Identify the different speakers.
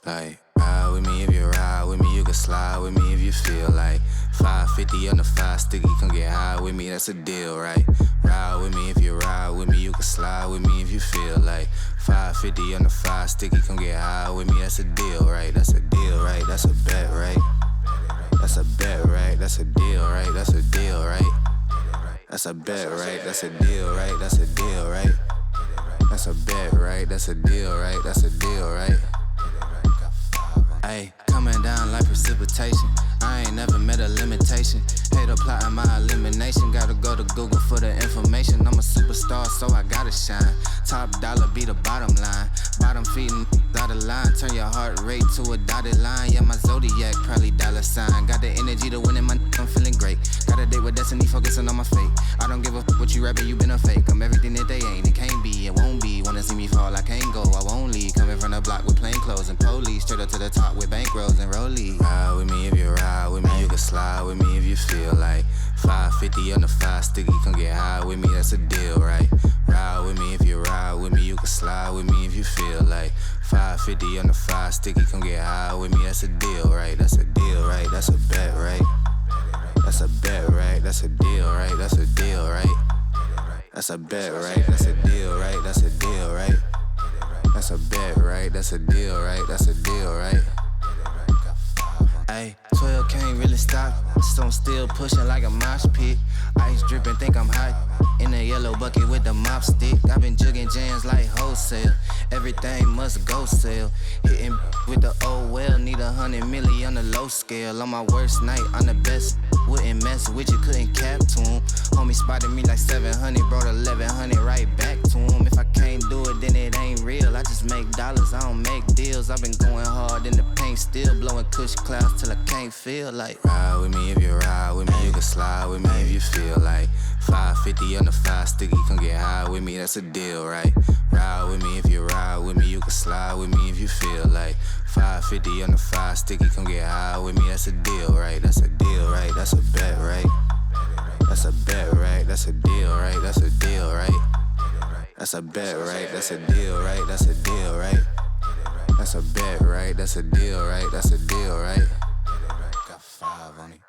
Speaker 1: Like, ride with me if you ride with me, you can slide with me if you feel like 550 on the 5 sticky, come get high with me, that's a deal, right? Ride with me if you ride with me, you can slide with me if you feel like 550 on the 5 sticky, come get high with me, that's a deal, right? That's a deal, right? That's a bet, right? That's a bet, right? That's a deal, right? That's a deal, right? That's a bet, right? That's a deal, right? That's a deal, right? That's a bet, right? That's a deal, right? That's a deal, right? Ayy, coming down like precipitation. I ain't never met a limitation. Hater plotting my elimination. Gotta go to Google for the information. I'm a superstar, so I gotta shine. Top dollar be the bottom line. Bottom feeding out of line. Turn your heart rate to a dotted line. Yeah, my zodiac probably dollar sign. Got the energy to win in my I'm feeling great. Got a date with destiny, focusing on my fate. I don't give a what you rapping, you been a fake. I'm everything that they ain't, it can't be, it won't be. Wanna see me fall, I can't go, I won't leave. Coming from the block with plain clothes and police. Straight up to the top with bankrolls and rollies. Ride with me if you ride with me, you can slide with me if you feel like 550 on the 5 sticky, come get high with me, that's a deal, right? Ride with me if you ride with me, you can slide with me if you feel like 550 on the 5 sticky, come get high with me, that's a deal, right? That's a deal, right? That's a bet, right? That's a bet, right? That's a deal, right? That's a deal, right? That's a bet, right? That's a deal, right? That's a deal, right? That's a bet, right? That's a deal, right? That's a deal, right? Ayy, 12 can't really stop, so I'm still pushing like a mosh pit. Ice dripping, think I'm hot. In a yellow bucket with the mop stick. I've been jugging jams like wholesale. Everything must go sell. Hitting with the old well. Need 100 milli on the low scale. On my worst night, I'm the best. Wouldn't mess with you, couldn't cap to him. Homie spotted me like 700, brought 1100 right back to him. If I can't do it, then it ain't real. I just make dollars, I don't make deals. I've been going hard in the paint, still blowing kush clouds till I can't feel like. Ride with me if you ride with me, you can slide with me if you feel like 550 on the 5 sticky, come get high with me, that's a deal, right? Ride with me if you ride with me, you can slide with me if you feel like 550 on the 5 sticky, come get high with me, that's a deal, right? That's a deal, right? That's a bet, right? That's a bet, right? That's a deal, right? That's a deal, right? That's a bet, right? That's a deal, right? That's a deal, right? That's a bet, right? That's a deal, right? That's a deal, right? Got 5 on it.